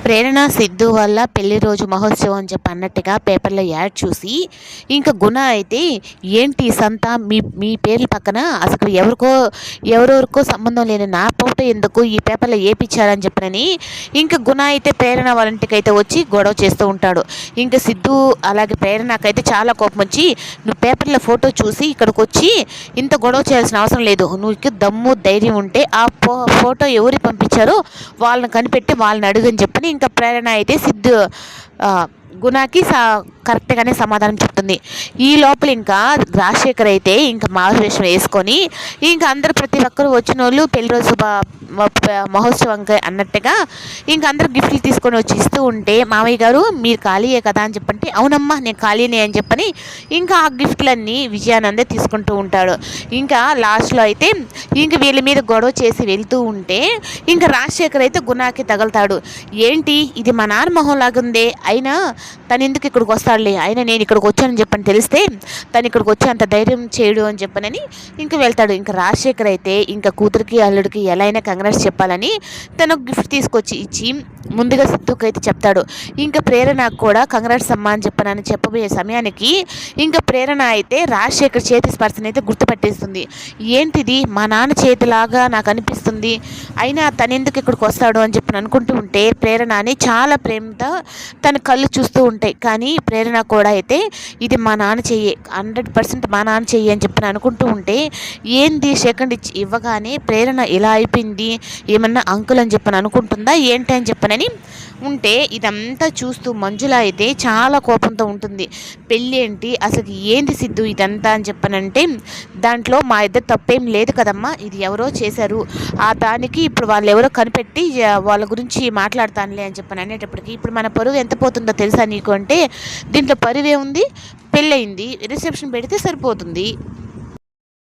ప్రేరణ సిద్ధు వల్ల పెళ్లి రోజు మహోత్సవం అని చెప్పి అన్నట్టుగా పేపర్లో యాడ్ చూసి ఇంకా గుణ అయితే ఏంటి సంత మీ మీ పేర్ల పక్కన అసలు ఎవరెవరికో సంబంధం లేని నా ఫోటో ఎందుకు ఈ పేపర్లో ఏపిచ్చారని చెప్పనని ఇంకా గుణ అయితే ప్రేరణ వాళ్ళ ఇంటికి అయితే వచ్చి గొడవ చేస్తూ ఉంటాడు. ఇంకా సిద్ధు అలాగే ప్రేరణకైతే చాలా కోపం వచ్చి నువ్వు పేపర్లో ఫోటో చూసి ఇక్కడికి వచ్చి ఇంత గొడవ చేయాల్సిన అవసరం లేదు, నువ్వు దమ్ము ధైర్యం ఉంటే ఆ ఫోటో ఎవరు పంపించారో వాళ్ళని కనిపెట్టి వాళ్ళని అడుగని చెప్పని ఇంకా ప్రేరణ అయితే సిద్ధు గుణకి కరెక్ట్గానే సమాధానం చెప్తుంది. ఈ లోపల ఇంకా రాజశేఖర్ అయితే ఇంకా మారువేషం వేసుకొని ఇంకా అందరు ప్రతి ఒక్కరు వచ్చిన వాళ్ళు పెళ్లి రోజు మహోత్సవం అన్నట్టుగా ఇంకా అందరు గిఫ్ట్లు తీసుకొని వచ్చి ఇస్తూ ఉంటే మామయ్య గారు మీరు ఖాళీయే కదా అని చెప్పంటే అవునమ్మా నేను ఖాళీనే అని చెప్పని ఇంకా ఆ గిఫ్ట్లన్నీ విజయానందే తీసుకుంటూ ఉంటాడు. ఇంకా లాస్ట్లో అయితే ఇంక వీళ్ళ మీద గొడవ చేసి వెళ్తూ ఉంటే ఇంకా రాజశేఖర్ అయితే గుణాకి తగులుతాడు. ఏంటి ఇది మా నాన్న మొహం లాగుందే, అయినా తను ఎందుకు ఇక్కడికి వస్తాడులే, అయినా నేను ఇక్కడికి వచ్చానని చెప్పని తెలిస్తే తను ఇక్కడికి వచ్చి అంత ధైర్యం చేయడు అని చెప్పనని ఇంకా వెళ్తాడు. ఇంకా రాజశేఖర్ అయితే ఇంకా కూతురికి అల్లుడికి ఎలా అయినా కంగ్రాట్స్ చెప్పాలని తను గిఫ్ట్ తీసుకొచ్చి ఇచ్చి ముందుగా సిద్ధుకి అయితే చెప్తాడు. ఇంకా ప్రేరణకు కూడా కంగ్రాట్స్ అమ్మా అని చెప్పబోయే సమయానికి ఇంకా ప్రేరణ అయితే రాజశేఖర్ చేతి స్పర్శను అయితే గుర్తుపట్టేస్తుంది. ఏంటిది మా నాన్న చేతిలాగా నాకు అనిపిస్తుంది, అయినా తను ఎందుకు ఇక్కడికి వస్తాడు అని చెప్పి అనుకుంటూ ఉంటే ప్రేరణని చాలా ప్రేమతో తన కళ్ళు చూస్తూ ఉంటాయి. కానీ ప్రేరణ కూడా అయితే ఇది మా నాన్న చెయ్యి, 100% మా నాన్న చెయ్యి అని చెప్పి అనుకుంటూ ఉంటే ఏంది సెకండ్ ఇవ్వగానే ప్రేరణ ఇలా అయిపోయింది, ఏమన్నా అంకుల్ అని చెప్పని అనుకుంటుందా ఏంటి అని చెప్పనని ఉంటే ఇదంతా చూస్తూ మంజుల అయితే చాలా కోపంతో ఉంటుంది. పెళ్ళి ఏంటి అసలు ఏంది సిద్ధు ఇదంతా అని చెప్పనంటే దాంట్లో మా ఇద్దరు తప్పేం లేదు కదమ్మా, ఇది ఎవరో చేశారు, ఆ దానికి ఇప్పుడు వాళ్ళు ఎవరో కనిపెట్టి వాళ్ళ గురించి మాట్లాడతానులే అని చెప్పని అనేటప్పటికి ఇప్పుడు మన పరువు ఎంత పోతుందో తెలుసా నీకు అంటే దీంట్లో పరువే ఉంది, పెళ్ళయింది, రిసెప్షన్ పెడితే సరిపోతుంది.